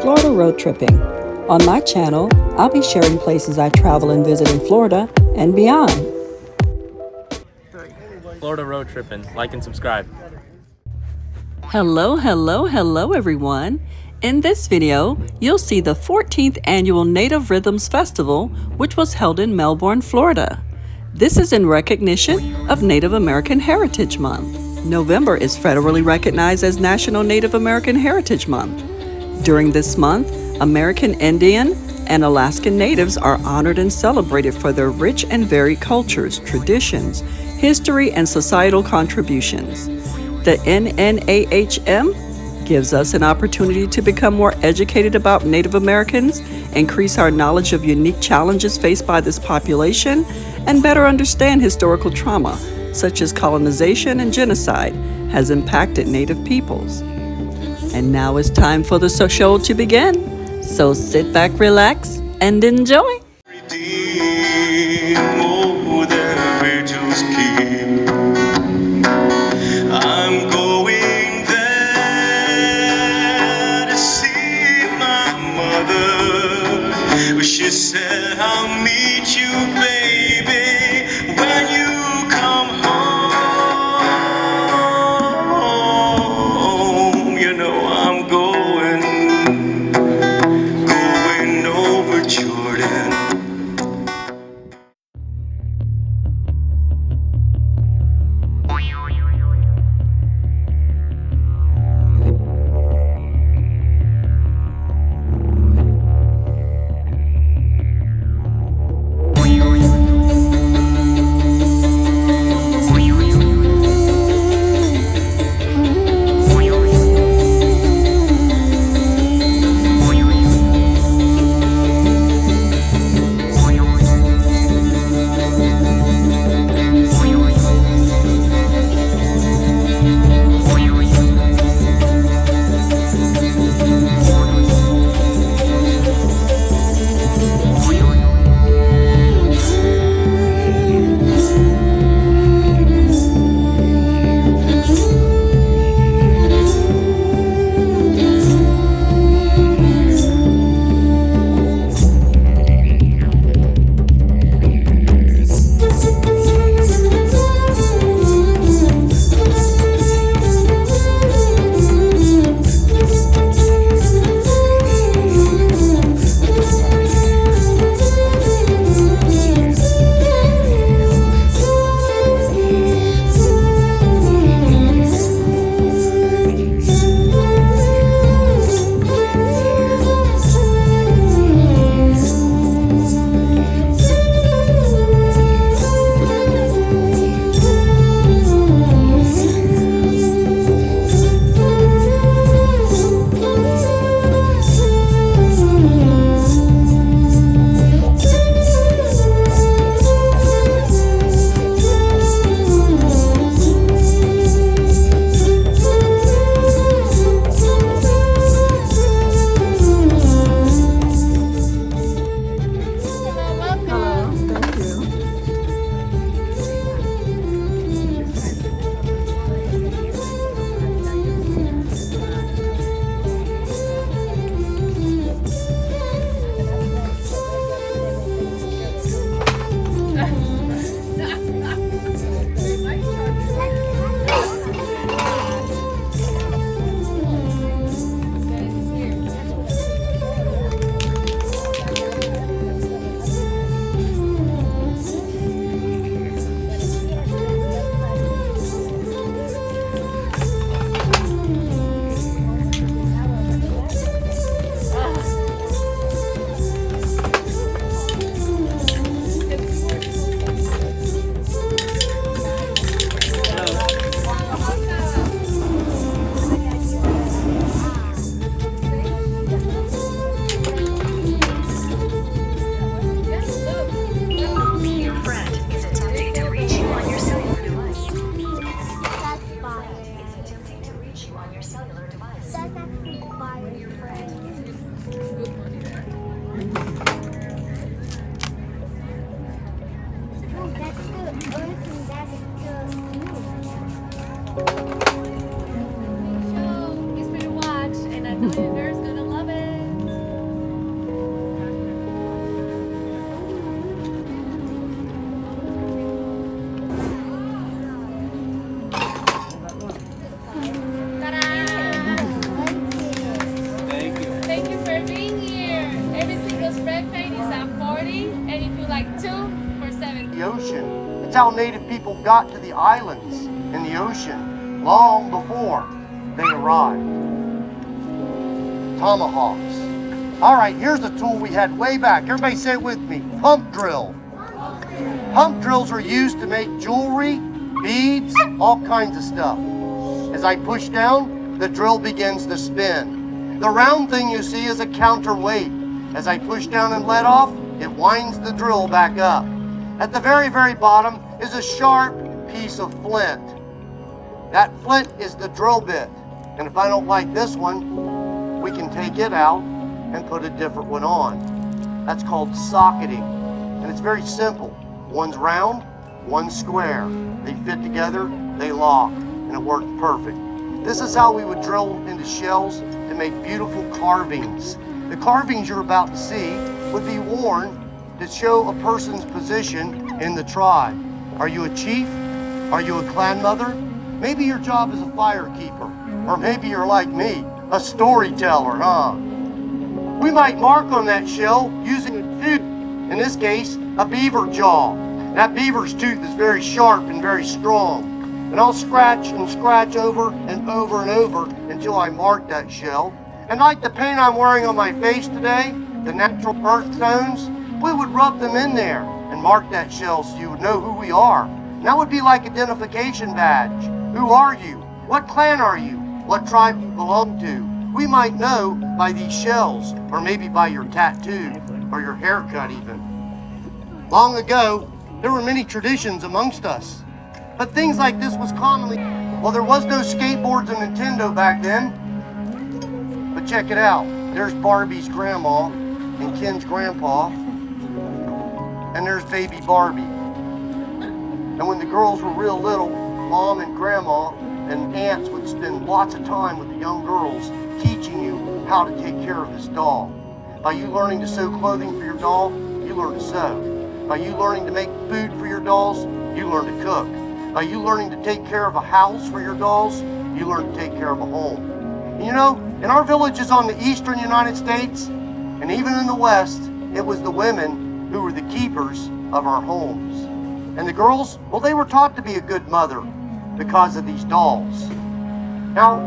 Florida Road Tripping. On my channel, I'll be sharing places I travel and visit in Florida and beyond. Florida Road Trippin'. Like and subscribe. Hello everyone. In this video, you'll see the 14th Annual Native Rhythms Festival, which was held in Melbourne, Florida. This is in recognition of Native American Heritage Month. November is federally recognized as National Native American Heritage Month. During this month, American Indian and Alaskan Natives are honored and celebrated for their rich and varied cultures, traditions, history, and societal contributions. The NNAHM gives us an opportunity to become more educated about Native Americans, increase our knowledge of unique challenges faced by this population, and better understand historical trauma, such as colonization and genocide, has impacted Native peoples. And now it's time for the show to begin. So sit back, relax, and enjoy. I'm going there to see my mother. She said, I'll meet you, baby, when you come home. You know I'm going over Jordan. how native people got to the islands in the ocean long before they arrived. Tomahawks. All right, here's a tool we had way back. Everybody say it with me. Pump drill. Pump drills are used to make jewelry, beads, all kinds of stuff. As I push down, the drill begins to spin. The round thing you see is a counterweight. As I push down and let off, it winds the drill back up. At the very, very bottom is a sharp piece of flint. That flint is the drill bit. And if I don't like this one, we can take it out and put a different one on. That's called socketing. And it's very simple. One's round, one's square. They fit together, they lock, and it works perfect. This is how we would drill into shells to make beautiful carvings. The carvings you're about to see would be worn to show a person's position in the tribe. Are you a chief? Are you a clan mother? Maybe your job is a firekeeper. Or maybe you're like me, a storyteller, huh? We might mark on that shell using a tooth. In this case, a beaver jaw. That beaver's tooth is very sharp and very strong. And I'll scratch and scratch over and over and over until I mark that shell. And like the paint I'm wearing on my face today, the natural earth tones, we would rub them in there and mark that shell so you would know who we are. And that would be like identification badge. Who are you? What clan are you? What tribe you belong to? We might know by these shells, or maybe by your tattoo, or your haircut even. Long ago, there were many traditions amongst us. But things like this was commonly, well, there was no skateboards and Nintendo back then. But check it out. There's Barbie's grandma and Ken's grandpa. And there's baby Barbie. And when the girls were real little, Mom and Grandma and aunts would spend lots of time with the young girls teaching you how to take care of this doll. By you learning to sew clothing for your doll, you learn to sew. By you learning to make food for your dolls, you learn to cook. By you learning to take care of a house for your dolls, you learn to take care of a home. And you know, in our villages on the eastern United States, and even in the West, it was the women who were the keepers of our homes. And the girls, well, they were taught to be a good mother because of these dolls. Now,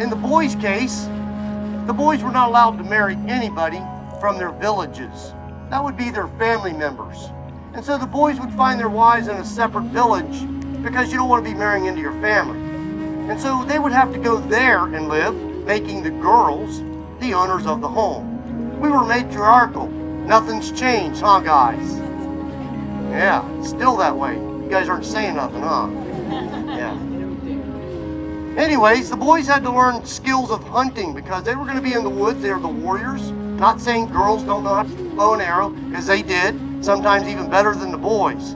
in the boys' case, the boys were not allowed to marry anybody from their villages. That would be their family members. And so the boys would find their wives in a separate village because you don't want to be marrying into your family. And so they would have to go there and live, making the girls the owners of the home. We were matriarchal. Nothing's changed, huh, guys? Yeah, it's still that way. You guys aren't saying nothing, huh? Yeah. Anyways, the boys had to learn skills of hunting because they were going to be in the woods. They were the warriors. Not saying girls don't know how to shoot bow and arrow, because they did, sometimes even better than the boys.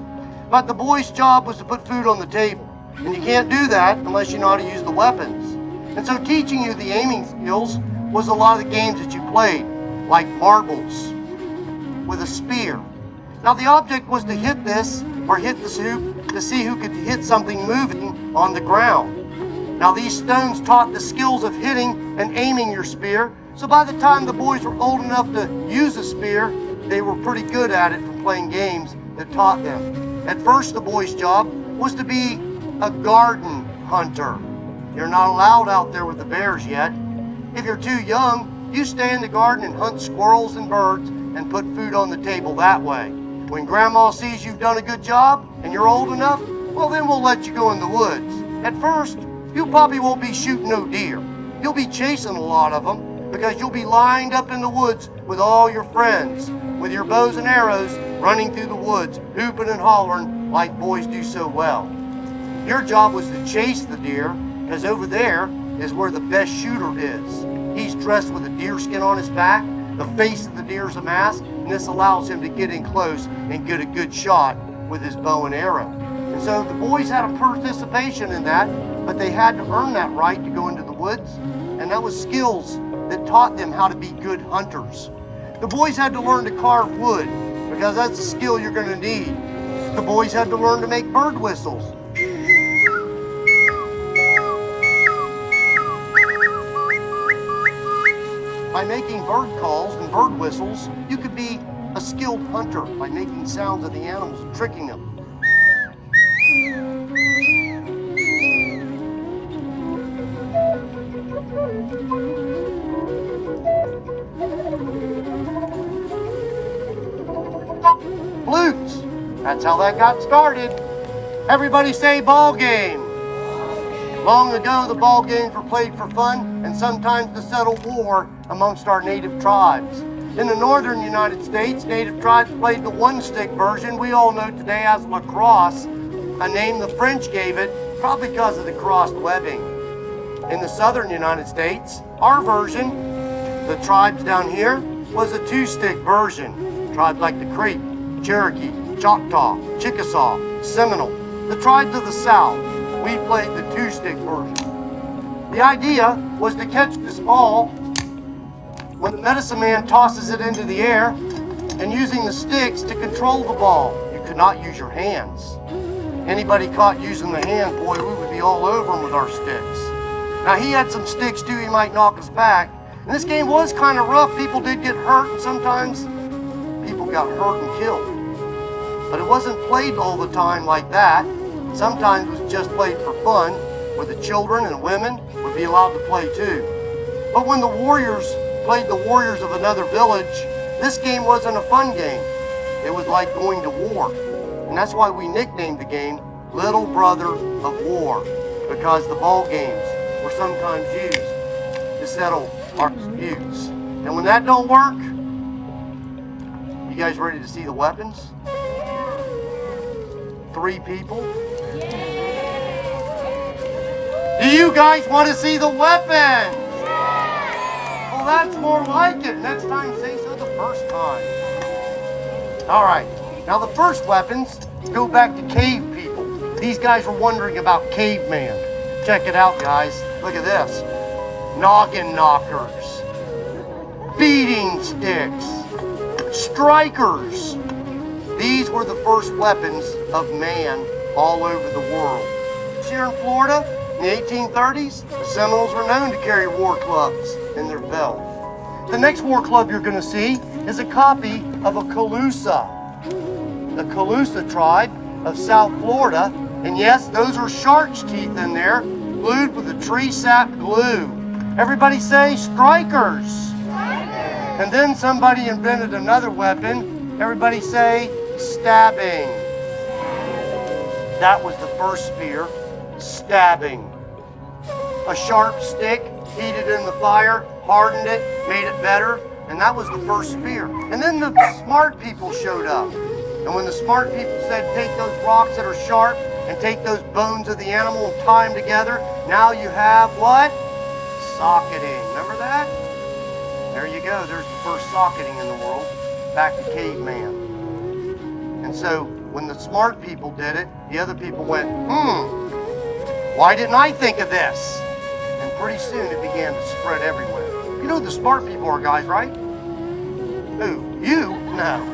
But the boys' job was to put food on the table. And you can't do that unless you know how to use the weapons. And so teaching you the aiming skills was a lot of the games that you played, like marbles with a spear. Now the object was to hit this or hit this hoop to see who could hit something moving on the ground. Now these stones taught the skills of hitting and aiming your spear, so by the time the boys were old enough to use a spear, they were pretty good at it from playing games that taught them. At first the boys' job was to be a garden hunter. You're not allowed out there with the bears yet. If you're too young, you stay in the garden and hunt squirrels and birds and put food on the table that way. When Grandma sees you've done a good job and you're old enough, well then we'll let you go in the woods. At first, you probably won't be shooting no deer. You'll be chasing a lot of them because you'll be lined up in the woods with all your friends, with your bows and arrows running through the woods, hooping and hollering like boys do so well. Your job was to chase the deer because over there is where the best shooter is. He's dressed with a deer skin on his back. The face of the deer's a mask, and this allows him to get in close and get a good shot with his bow and arrow. And so the boys had a participation in that, but they had to earn that right to go into the woods, and that was skills that taught them how to be good hunters. The boys had to learn to carve wood, because that's a skill you're going to need. The boys had to learn to make bird whistles. By making bird calls and bird whistles, you could be a skilled hunter by making sounds of the animals and tricking them. Flutes. That's how that got started. Everybody say ball game. Long ago, the ball games were played for fun and sometimes to settle war amongst our native tribes. In the northern United States, native tribes played the one-stick version we all know today as lacrosse, a name the French gave it probably because of the crossed webbing. In the southern United States, our version, the tribes down here, was a two-stick version. Tribes like the Creek, Cherokee, Choctaw, Chickasaw, Seminole, the tribes of the South, we played the two-stick version. The idea was to catch this ball when the medicine man tosses it into the air and using the sticks to control the ball. You could not use your hands. Anybody caught using the hand, boy, we would be all over him with our sticks. Now he had some sticks too, he might knock us back. And this game was kind of rough. People did get hurt and sometimes people got hurt and killed. But it wasn't played all the time like that. Sometimes it was just played for fun, where the children and women would be allowed to play too. But when the warriors played the warriors of another village, this game wasn't a fun game. It was like going to war. And that's why we nicknamed the game Little Brother of War, because the ball games were sometimes used to settle our disputes. And when that don't work, you guys ready to see the weapons? 3 people. Do you guys want to see the weapons? Well, that's more like it. Next time, say so the first time. All right. Now, the first weapons go back to cave people. These guys were wondering about caveman. Check it out, guys. Look at this. Noggin knockers. Beating sticks. Strikers. These were the first weapons of man all over the world. Here in Florida, in the 1830s, the Seminoles were known to carry war clubs in their belt. The next war club you're going to see is a copy of a Calusa. The Calusa tribe of South Florida. And yes, those are shark's teeth in there, glued with a tree sap glue. Everybody say strikers. Strikers. And then somebody invented another weapon. Everybody say stabbing. That was the first spear, stabbing. A sharp stick, heated in the fire, hardened it, made it better, and that was the first spear. And then the smart people showed up. And when the smart people said, take those rocks that are sharp and take those bones of the animal and tie them together, now you have what? Socketing. Remember that? There you go. There's the first socketing in the world. Back to caveman. And so when the smart people did it, the other people went, why didn't I think of this? And pretty soon it began to spread everywhere. You know who the smart people are, guys, right? Who? You? No.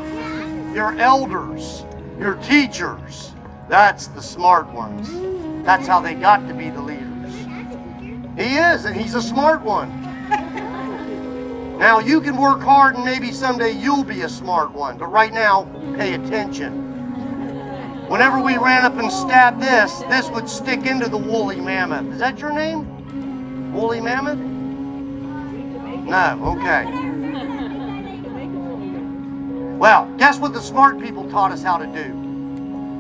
Your elders, your teachers. That's the smart ones. That's how they got to be the leaders. He is, and he's a smart one. Now, you can work hard and maybe someday you'll be a smart one, but right now, pay attention. Whenever we ran up and stabbed this would stick into the woolly mammoth. Is that your name? Woolly mammoth? No, okay. Well, guess what the smart people taught us how to do?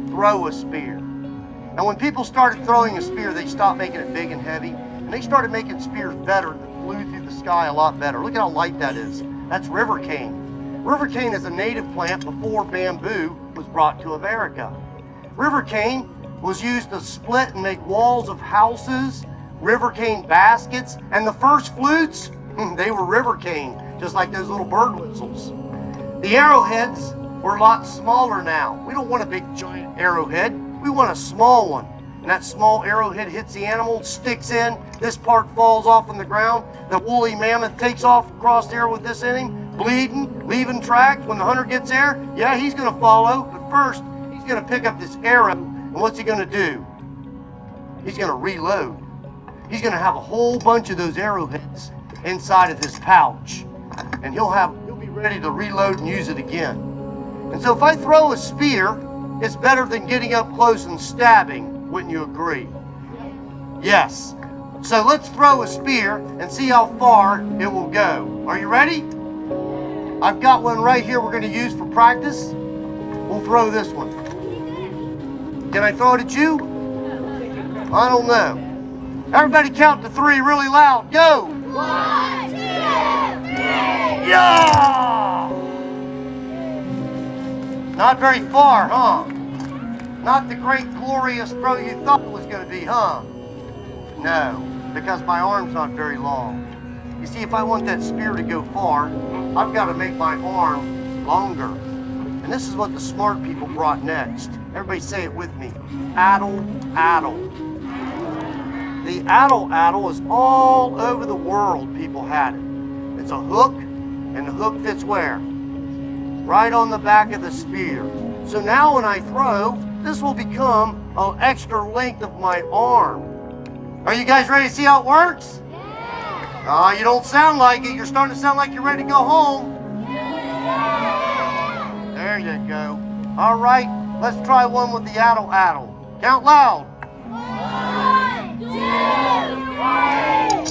Throw a spear. And when people started throwing a spear, they stopped making it big and heavy, and they started making spears better that flew through the sky a lot better. Look at how light that is. That's river cane. River cane is a native plant before bamboo was brought to America. River cane was used to split and make walls of houses, river cane baskets, and the first flutes, they were river cane, just like those little bird whistles. The arrowheads were a lot smaller now. We don't want a big giant arrowhead. We want a small one. And that small arrowhead hits the animal, sticks in, this part falls off on the ground. The woolly mammoth takes off across there with this in him, bleeding, leaving tracks. When the hunter gets there, yeah, he's going to follow. But first, he's going to pick up this arrow. And what's he going to do? He's going to reload. He's going to have a whole bunch of those arrowheads inside of his pouch. And he'll be ready to reload and use it again. And so if I throw a spear is better than getting up close and stabbing, wouldn't you agree? Yes. So let's throw a spear and see how far it will go. Are you ready? I've got one right here we're going to use for practice. We'll throw this one. Can I throw it at you? I don't know. Everybody count to 3 really loud. Go! 1, 2, 3! Yeah! Not very far, huh? Not the great glorious throw you thought it was going to be, huh? No, because my arm's not very long. You see, if I want that spear to go far, I've got to make my arm longer. And this is what the smart people brought next. Everybody say it with me. Addle, addle. The addle is all over the world. People had it. It's a hook, and the hook fits where? Right on the back of the spear. So now when I throw, this will become an extra length of my arm. Are you guys ready to see how it works? Yeah. You don't sound like it. You're starting to sound like you're ready to go home. Yeah. There you go. All right, let's try one with the addle. Count loud. 1, 2,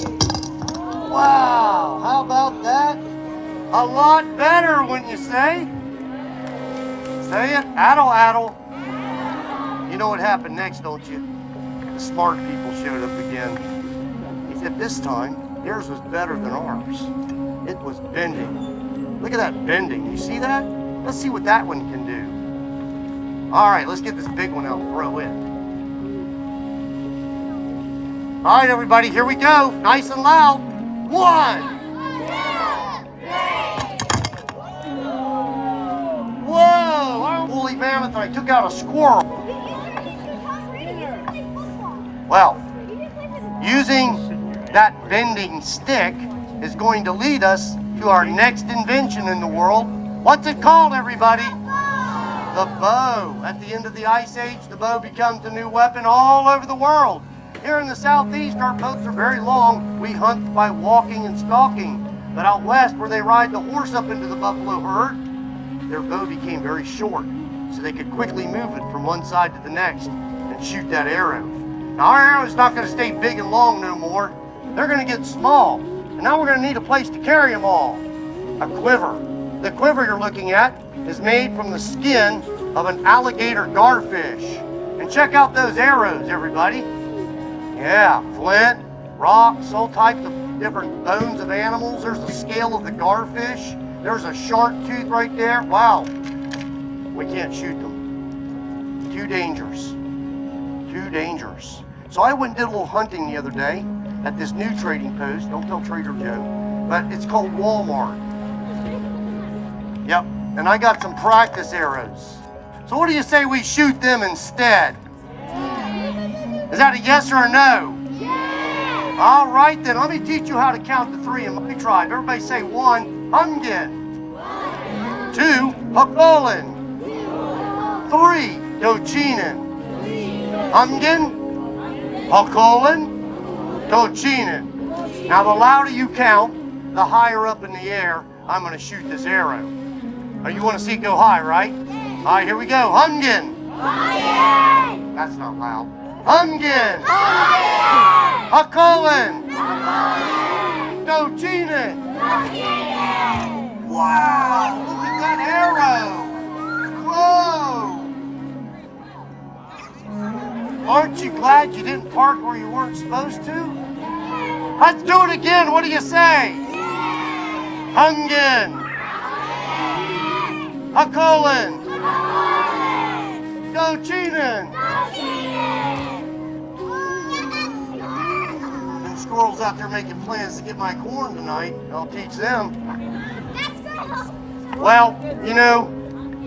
3. Wow, how about that? A lot better, wouldn't you say? Say it, addle. You know what happened next, don't you? The smart people showed up again. Except this time, theirs was better than ours. It was bending. Look at that bending. You see that? Let's see what that one can do. All right, let's get this big one out and throw it. All right, everybody, here we go. Nice and loud. 1. Whoa! I'm a woolly mammoth and I took out a squirrel. Well, using that bending stick is going to lead us to our next invention in the world. What's it called, everybody? The bow. At the end of the Ice Age, the bow becomes a new weapon all over the world. Here in the southeast, our bows are very long. We hunt by walking and stalking. But out west, where they ride the horse up into the buffalo herd, their bow became very short, so they could quickly move it from one side to the next and shoot that arrow. Now our arrow's not going to stay big and long no more. They're going to get small, and now we're going to need a place to carry them all. A quiver. The quiver you're looking at is made from the skin of an alligator garfish. And check out those arrows, everybody. Yeah, flint, rocks, all types of different bones of animals. There's the scale of the garfish. There's a shark tooth right there. Wow. We can't shoot them. Too dangerous. Too dangerous. So I went and did a little hunting the other day at this new trading post. Don't tell Trader Joe. But it's called Walmart. Yep. And I got some practice arrows. So what do you say we shoot them instead? Is that a yes or a no? Yes. All right, then let me teach you how to count to 3 in my tribe. Everybody say 1, Hungen. 2, Hakolin. 3, Dochinen. Hungen, Hakolin, Dochinen. Now the louder you count, the higher up in the air I'm going to shoot this arrow. You want to see it go high, right? All right, here we go. Hungen. That's not loud. Hungen! Hakolin! Dochinen! Wow! Look at that arrow! Whoa! Aren't you glad you didn't park where you weren't supposed to? Let's do it again. What do you say? Hungen! Hakolin! Dochinen! Squirrels out there making plans to get my corn tonight. I'll teach them. Well, you know,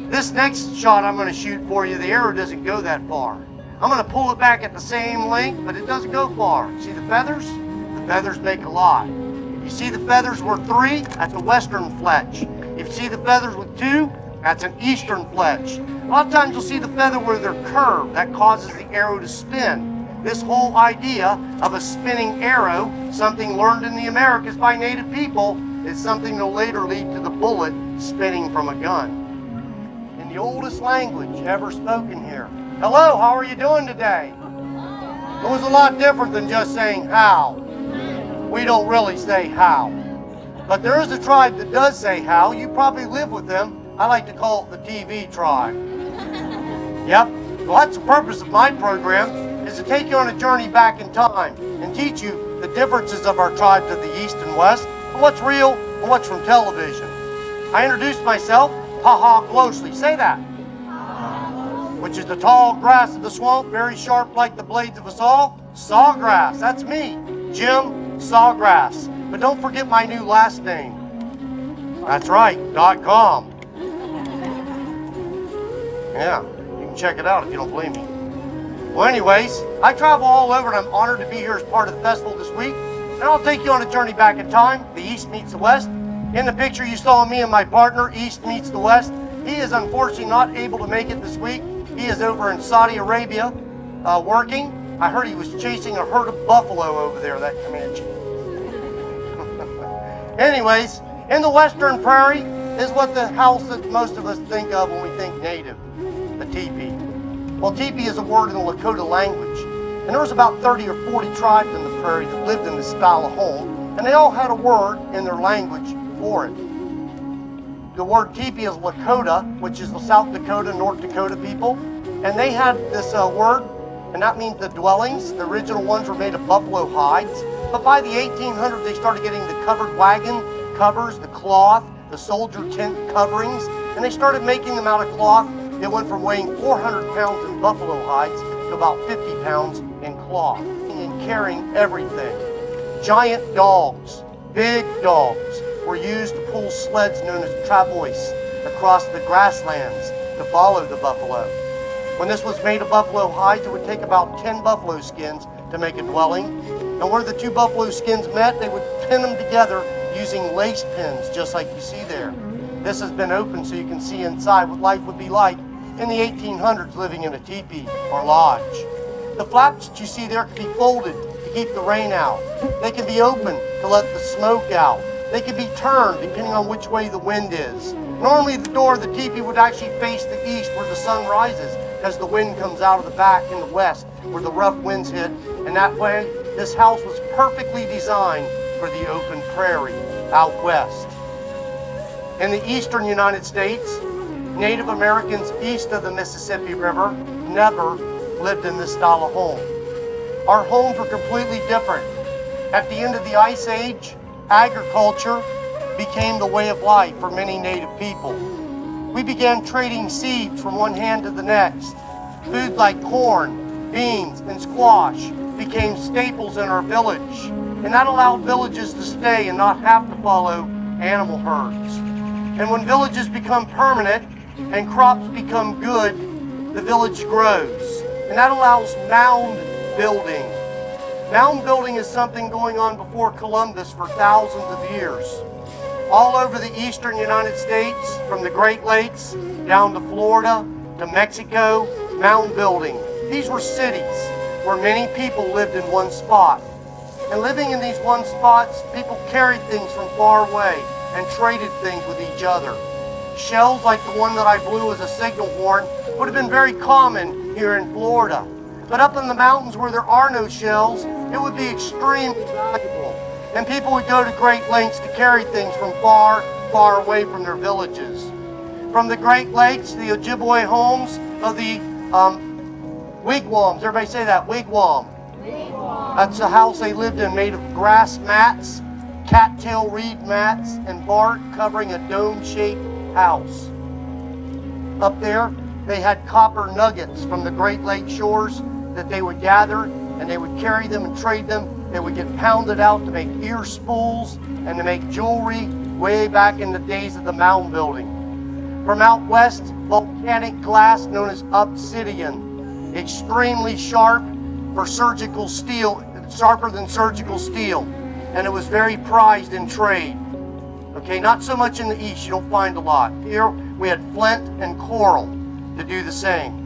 this next shot I'm going to shoot for you, the arrow doesn't go that far. I'm going to pull it back at the same length, but it doesn't go far. See the feathers? The feathers make a lot. If you see the feathers with 3, that's a western fletch. If you see the feathers with 2, that's an eastern fletch. A lot of times you'll see the feather where they're curved. That causes the arrow to spin. This whole idea of a spinning arrow, something learned in the Americas by native people, is something that'll later lead to the bullet spinning from a gun. In the oldest language ever spoken here. Hello, how are you doing today? It was a lot different than just saying how. We don't really say how. But there is a tribe that does say how. You probably live with them. I like to call it the TV tribe. Yep. Well, that's the purpose of my program, is to take you on a journey back in time and teach you the differences of our tribes of the East and West, and what's real and what's from television. I introduced myself, ha-ha closely. Say that. Which is the tall grass of the swamp, very sharp like the blades of a saw. Sawgrass, that's me, Jim Sawgrass. But don't forget my new last name. That's right, .com. Yeah, you can check it out if you don't believe me. Well, anyways, I travel all over and I'm honored to be here as part of the festival this week. And I'll take you on a journey back in time. The East meets the West. In the picture you saw me and my partner, East meets the West. He is unfortunately not able to make it this week. He is over in Saudi Arabia working. I heard he was chasing a herd of buffalo over there, that Comanche. Anyways, in the Western Prairie is what the house that most of us think of when we think native, the teepee. Well, teepee is a word in the Lakota language, and there was about 30 or 40 tribes in the prairie that lived in this style of home, and they all had a word in their language for it. The word teepee is Lakota, which is the South Dakota, North Dakota people, and they had this word, and that means the dwellings. The original ones were made of buffalo hides, but by the 1800s they started getting the covered wagon covers, the cloth, the soldier tent coverings, and they started making them out of cloth. It went from weighing 400 pounds in buffalo hides to about 50 pounds in cloth, and carrying everything. Giant dogs, big dogs, were used to pull sleds known as travois across the grasslands to follow the buffalo. When this was made of buffalo hides, it would take about 10 buffalo skins to make a dwelling. And where the two buffalo skins met, they would pin them together using lace pins, just like you see there. This has been opened so you can see inside what life would be like in the 1800s living in a teepee or lodge. The flaps that you see there can be folded to keep the rain out. They can be opened to let the smoke out. They can be turned depending on which way the wind is. Normally the door of the teepee would actually face the east where the sun rises, as the wind comes out of the back in the west where the rough winds hit. And that way, this house was perfectly designed for the open prairie out west. In the eastern United States, Native Americans east of the Mississippi River never lived in this style of home. Our homes were completely different. At the end of the Ice Age, agriculture became the way of life for many Native people. We began trading seeds from one hand to the next. Food like corn, beans, and squash became staples in our village, and that allowed villages to stay and not have to follow animal herds. And when villages become permanent and crops become good, the village grows, and that allows mound building. Mound building is something going on before Columbus for thousands of years. All over the eastern United States, from the Great Lakes down to Florida to Mexico, mound building. These were cities where many people lived in one spot. And living in these one spots, people carried things from far away and traded things with each other. Shells like the one that I blew as a signal horn would have been very common here in Florida. But up in the mountains where there are no shells, it would be extremely valuable. And people would go to great lengths to carry things from far, far away from their villages. From the Great Lakes, the Ojibwe homes of the wigwams. Everybody say that, wigwam. That's the house they lived in, made of grass mats, cattail reed mats, and bark covering a dome-shaped house. Up there, they had copper nuggets from the Great Lake shores that they would gather, and they would carry them and trade them. They would get pounded out to make ear spools and to make jewelry way back in the days of the mound building. From out west, volcanic glass known as obsidian, extremely sharp for surgical steel, sharper than surgical steel, and it was very prized in trade. Okay, not so much in the east, you don't find a lot. Here we had flint and coral to do the same.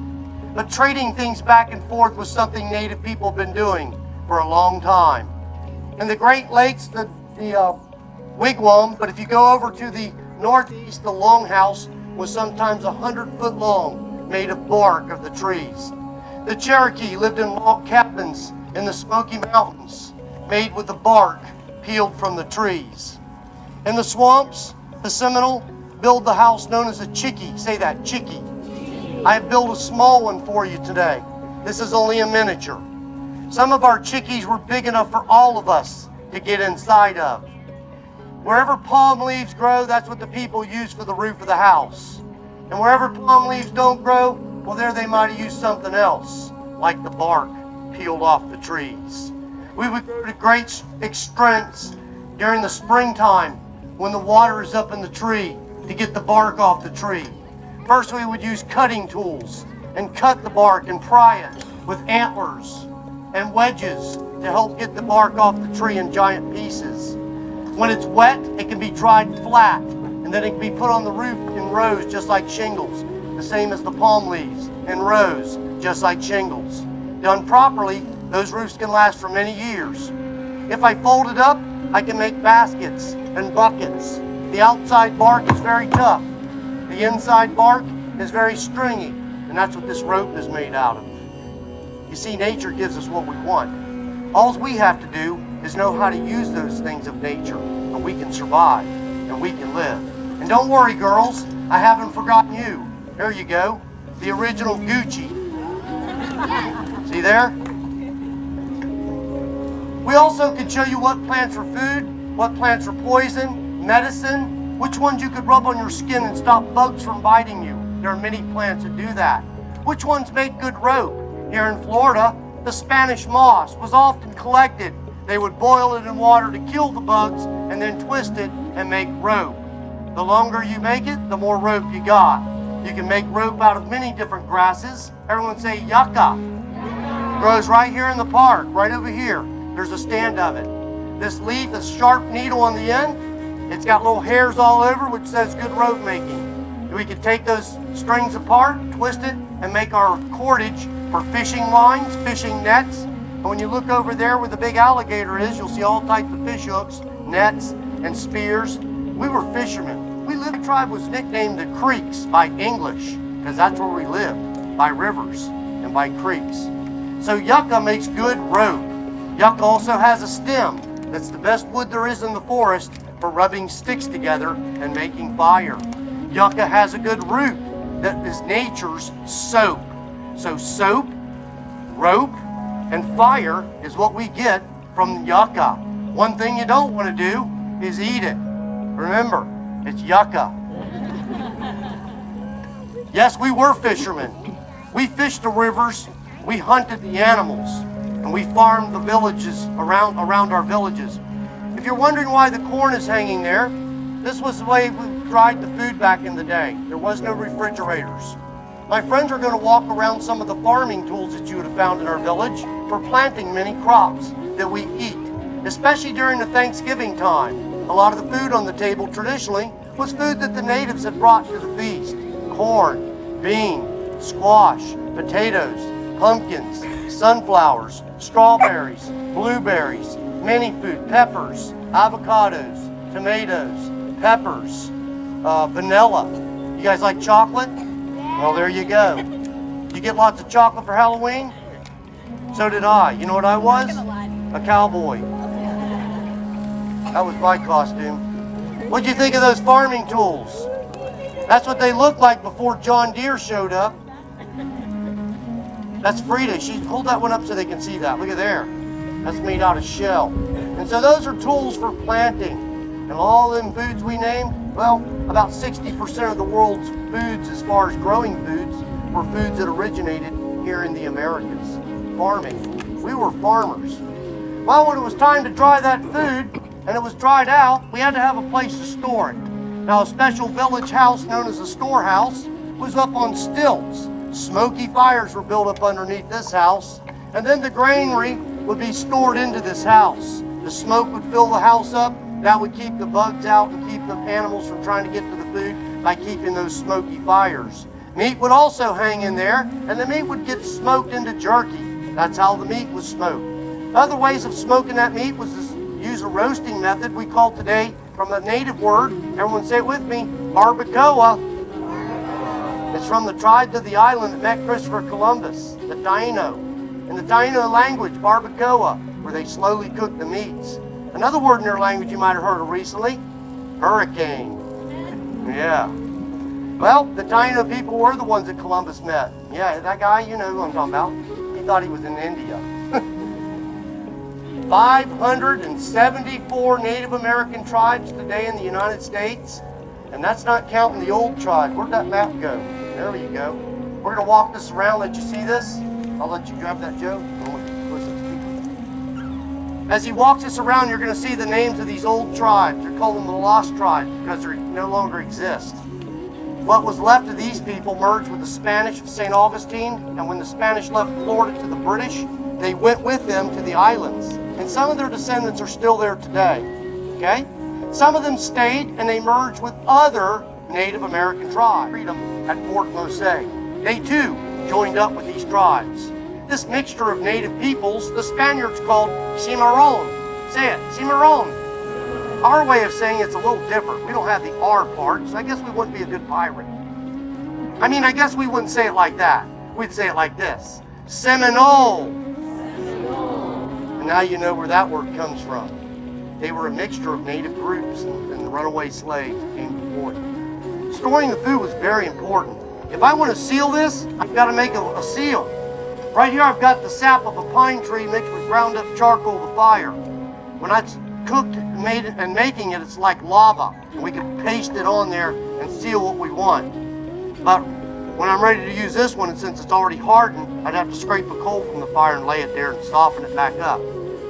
But trading things back and forth was something Native people have been doing for a long time. In the Great Lakes, the wigwam, but if you go over to the northeast, the longhouse, was sometimes 100 foot long, made of bark of the trees. The Cherokee lived in log cabins in the Smoky Mountains, made with the bark peeled from the trees. In the swamps, the Seminole built the house known as a chickie. Say that, chickie. I have built a small one for you today. This is only a miniature. Some of our chickies were big enough for all of us to get inside of. Wherever palm leaves grow, that's what the people use for the roof of the house. And wherever palm leaves don't grow, well, there they might have used something else, like the bark peeled off the trees. We would go to great extents during the springtime when the water is up in the tree to get the bark off the tree. First, we would use cutting tools and cut the bark and pry it with antlers and wedges to help get the bark off the tree in giant pieces. When it's wet, it can be dried flat, and then it can be put on the roof in rows just like shingles, the same as the palm leaves, in rows just like shingles. Done properly, those roofs can last for many years. If I fold it up, I can make baskets and buckets. The outside bark is very tough. The inside bark is very stringy, and that's what this rope is made out of. You see, nature gives us what we want. All we have to do is know how to use those things of nature, and we can survive, and we can live. And don't worry, girls, I haven't forgotten you. There you go, the original Gucci. See there? We also can show you what plants are food, what plants are poison, medicine, which ones you could rub on your skin and stop bugs from biting you. There are many plants that do that. Which ones make good rope? Here in Florida, the Spanish moss was often collected. They would boil it in water to kill the bugs and then twist it and make rope. The longer you make it, the more rope you got. You can make rope out of many different grasses. Everyone say yucca. Grows right here in the park, right over here. There's a stand of it. This leaf is sharp needle on the end. It's got little hairs all over, which says good rope making. We could take those strings apart, twist it, and make our cordage for fishing lines, fishing nets. And when you look over there where the big alligator is, you'll see all types of fish hooks, nets, and spears. We were fishermen. The tribe was nicknamed the Creeks by English, because that's where we lived, by rivers and by creeks. So yucca makes good rope. Yucca also has a stem that's the best wood there is in the forest for rubbing sticks together and making fire. Yucca has a good root that is nature's soap. So soap, rope, and fire is what we get from yucca. One thing you don't want to do is eat it. Remember, it's yucca. Yes, we were fishermen. We fished the rivers, we hunted the animals, and we farmed the villages around our villages. If you're wondering why the corn is hanging there, this was the way we dried the food back in the day. There was no refrigerators. My friends are going to walk around some of the farming tools that you would have found in our village for planting many crops that we eat, especially during the Thanksgiving time. A lot of the food on the table traditionally was food that the natives had brought to the feast. Corn, bean, squash, potatoes, pumpkins, sunflowers, strawberries, blueberries, many food, peppers, avocados, tomatoes, peppers, vanilla. You guys like chocolate? Well, there you go. You get lots of chocolate for Halloween? So did I. You know what I was? A cowboy. That was my costume. What'd you think of those farming tools? That's what they looked like before John Deere showed up. That's Frida. Hold that one up so they can see that. Look at there. That's made out of shell. And so those are tools for planting. And all them foods we named, well, about 60% of the world's foods as far as growing foods were foods that originated here in the Americas. Farming. We were farmers. Well, when it was time to dry that food, and it was dried out, we had to have a place to store it. Now, a special village house known as a storehouse was up on stilts. Smoky fires were built up underneath this house, and then the granary would be stored into this house. The smoke would fill the house up. That would keep the bugs out and keep the animals from trying to get to the food by keeping those smoky fires. Meat would also hang in there, and the meat would get smoked into jerky. That's how the meat was smoked. Other ways of smoking that meat was to use a roasting method we call today, from the native word, everyone say it with me, barbacoa. It's from the tribes of the island that met Christopher Columbus, the Taino. In the Taino language, barbacoa, where they slowly cook the meats. Another word in their language you might have heard of recently, hurricane. Yeah. Well, the Taino people were the ones that Columbus met. Yeah, that guy, you know who I'm talking about. He thought he was in India. 574 Native American tribes today in the United States. And that's not counting the old tribes. Where'd that map go? There you go. We're going to walk this around. Let you see this. I'll let you grab that, Joe. As he walks us around, you're going to see the names of these old tribes. They're called them the lost tribes because they no longer exist. What was left of these people merged with the Spanish of St. Augustine, and when the Spanish left Florida to the British, they went with them to the islands. And some of their descendants are still there today. Okay? Some of them stayed and they merged with other Native American tribes. Freedom at Fort Mose. They too joined up with these tribes. This mixture of native peoples, the Spaniards called Cimarron. Say it, Cimarron. Our way of saying it's a little different. We don't have the R part, so I guess we wouldn't be a good pirate. I mean, I guess we wouldn't say it like that. We'd say it like this. Seminole. And now you know where that word comes from. They were a mixture of native groups and the runaway slaves that came before them. Storing the food was very important. If I want to seal this, I've got to make a seal. Right here I've got the sap of a pine tree mixed with ground up charcoal to fire. When it's cooked and making it, it's like lava. And we can paste it on there and seal what we want. But when I'm ready to use this one, and since it's already hardened, I'd have to scrape a coal from the fire and lay it there and soften it back up.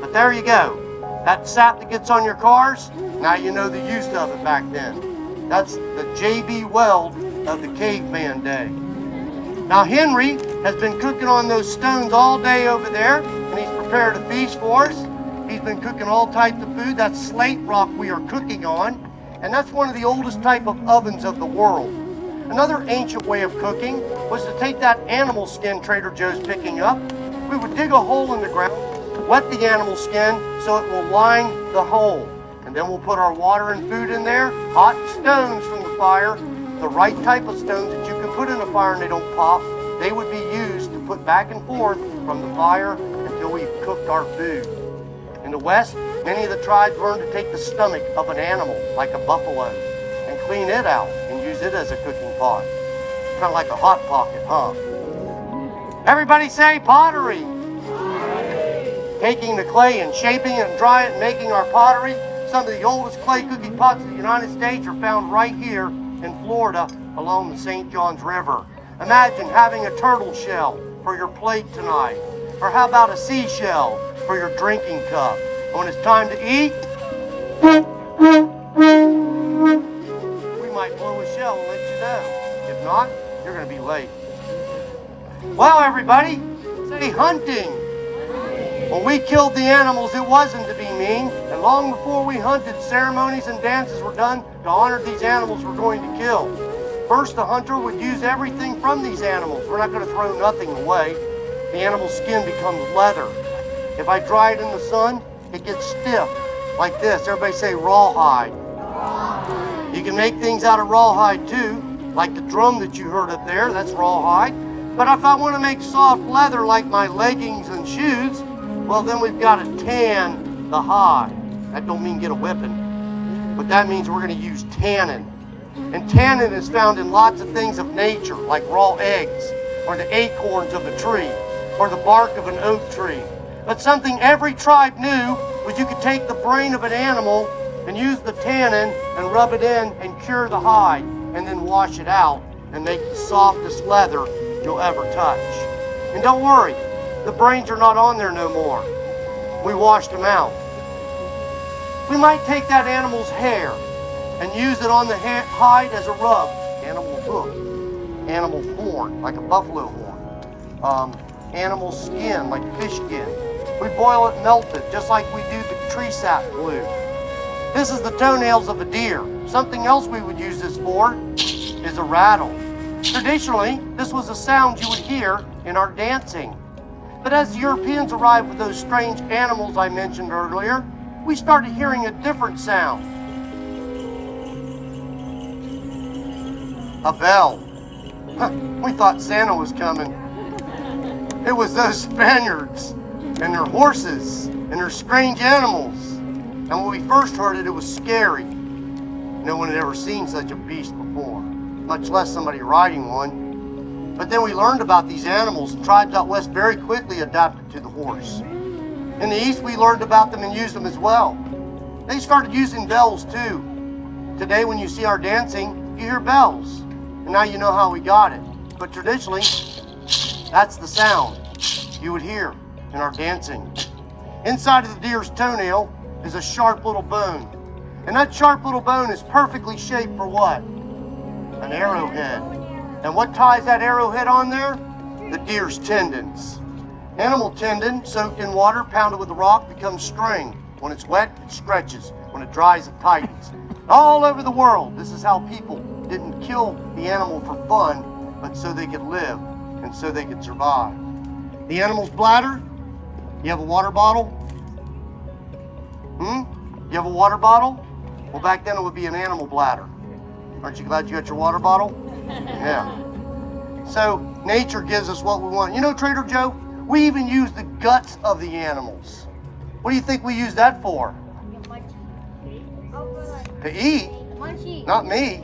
But there you go. That sap that gets on your cars, now you know the use of it back then. That's the J.B. Weld of the caveman day. Now Henry has been cooking on those stones all day over there, and he's prepared a feast for us. He's been cooking all types of food. That's slate rock we are cooking on, and that's one of the oldest type of ovens of the world. Another ancient way of cooking was to take that animal skin Trader Joe's picking up. We would dig a hole in the ground, wet the animal skin so it will line the hole. And then we'll put our water and food in there, hot stones from the fire, the right type of stones that you can put in a fire and they don't pop. They would be used to put back and forth from the fire until we've cooked our food. In the West, many of the tribes learned to take the stomach of an animal, like a buffalo, and clean it out and use it as a cooking pot. Kind of like a hot pocket, huh? Everybody say pottery. Taking the clay and shaping it and drying it and making our pottery. Some of the oldest clay cooking pots in the United States are found right here in Florida along the St. Johns River. Imagine having a turtle shell for your plate tonight. Or how about a seashell for your drinking cup? And when it's time to eat, we might blow a shell and let you know. If not, you're going to be late. Well, everybody, say hunting. When we killed the animals, it wasn't to be mean. And long before we hunted, ceremonies and dances were done to honor these animals we're going to kill. First, the hunter would use everything from these animals. We're not going to throw nothing away. The animal's skin becomes leather. If I dry it in the sun, it gets stiff, like this. Everybody say rawhide. You can make things out of rawhide too, like the drum that you heard up there, that's rawhide. But if I want to make soft leather like my leggings and shoes, well, then we've got to tan the hide. That don't mean get a whipping, but that means we're going to use tannin. And tannin is found in lots of things of nature, like raw eggs, or the acorns of a tree, or the bark of an oak tree. But something every tribe knew was you could take the brain of an animal and use the tannin and rub it in and cure the hide, and then wash it out and make the softest leather you'll ever touch. And don't worry, the brains are not on there no more. We washed them out. We might take that animal's hair and use it on the hide as a rub. Animal hoof, animal horn, like a buffalo horn, animal skin, like fish skin. We boil it melted, just like we do the tree sap glue. This is the toenails of a deer. Something else we would use this for is a rattle. Traditionally, this was a sound you would hear in our dancing. But as the Europeans arrived with those strange animals I mentioned earlier, we started hearing a different sound. A bell. We thought Santa was coming. It was those Spaniards and their horses and their strange animals. And when we first heard it, it was scary. No one had ever seen such a beast before, much less somebody riding one. But then we learned about these animals, and tribes out west very quickly adapted to the horse. In the east, we learned about them and used them as well. They started using bells too. Today, when you see our dancing, you hear bells. And now you know how we got it. But traditionally, that's the sound you would hear in our dancing. Inside of the deer's toenail is a sharp little bone. And that sharp little bone is perfectly shaped for what? An arrowhead. And what ties that arrowhead on there? The deer's tendons. Animal tendon soaked in water, pounded with a rock, becomes string. When it's wet, it stretches. When it dries, it tightens. All over the world, this is how people didn't kill the animal for fun, but so they could live and so they could survive. The animal's bladder, you have a water bottle? You have a water bottle? Well, back then it would be an animal bladder. Aren't you glad you got your water bottle? Yeah. So nature gives us what we want. You know, Trader Joe, we even use the guts of the animals. What do you think we use that for? To eat? Not me.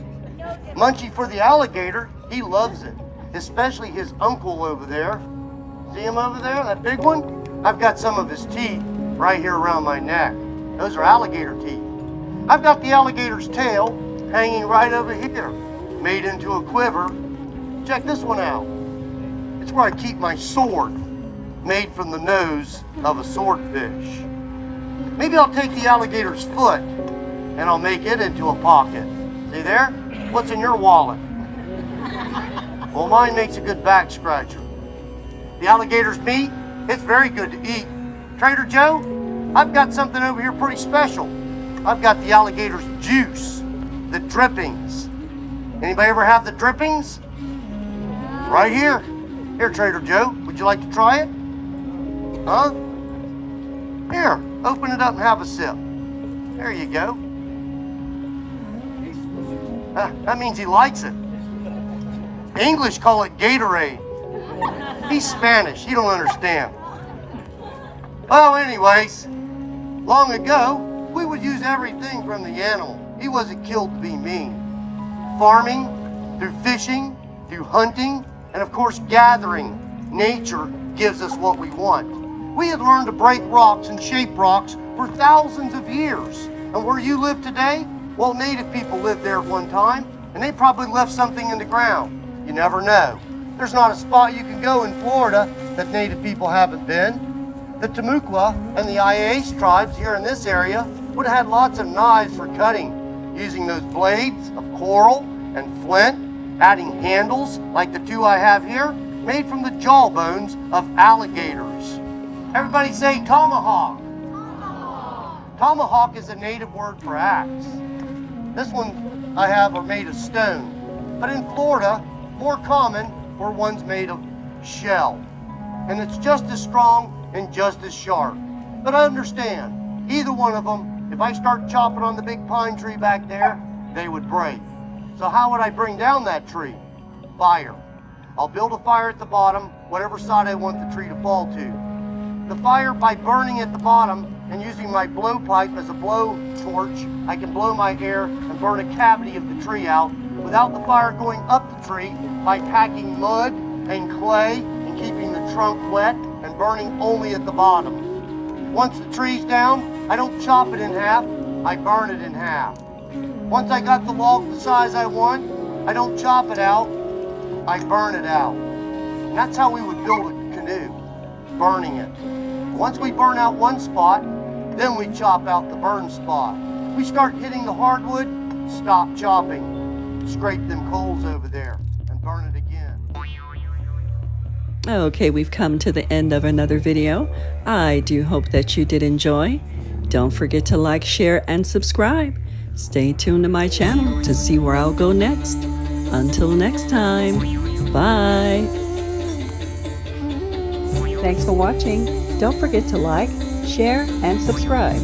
Munchie for the alligator, he loves it. Especially his uncle over there. See him over there, that big one? I've got some of his teeth right here around my neck. Those are alligator teeth. I've got the alligator's tail hanging right over here, made into a quiver. Check this one out. It's where I keep my sword, made from the nose of a swordfish. Maybe I'll take the alligator's foot and I'll make it into a pocket. See there? What's in your wallet? Well, mine makes a good back scratcher. The alligator's meat, it's very good to eat. Trader Joe, I've got something over here pretty special. I've got the alligator's juice, the drippings. Anybody ever have the drippings? Right here. Here, Trader Joe, would you like to try it? Huh? Here, open it up and have a sip. There you go. That means he likes it. English call it Gatorade. He's Spanish, you don't understand. Well, anyways, long ago, we would use everything from the animal. He wasn't killed to be mean. Farming, through fishing, through hunting, and of course gathering. Nature gives us what we want. We had learned to break rocks and shape rocks for thousands of years. And where you live today, well, native people lived there at one time, and they probably left something in the ground. You never know. There's not a spot you can go in Florida that native people haven't been. The Timucua and the Iais tribes here in this area would have had lots of knives for cutting, using those blades of coral and flint, adding handles like the two I have here, made from the jawbones of alligators. Everybody say tomahawk. Tomahawk is a native word for axe. This one I have are made of stone, but in Florida, more common were ones made of shell. And it's just as strong and just as sharp. But understand, either one of them, if I start chopping on the big pine tree back there, they would break. So how would I bring down that tree? Fire. I'll build a fire at the bottom, whatever side I want the tree to fall to. The fire, by burning at the bottom and using my blowpipe as a blow torch, I can blow my air and burn a cavity of the tree out without the fire going up the tree by packing mud and clay and keeping the trunk wet and burning only at the bottom. Once the tree's down, I don't chop it in half, I burn it in half. Once I got the log the size I want, I don't chop it out, I burn it out. And that's how we would build a canoe, burning it. Once we burn out one spot, then we chop out the burn spot. We start hitting the hardwood, stop chopping, scrape them coals over there, and burn it again. Okay, we've come to the end of another video. I do hope that you did enjoy. Don't forget to like, share, and subscribe. Stay tuned to my channel to see where I'll go next. Until next time, bye. Thanks for watching. Don't forget to like, share, and subscribe.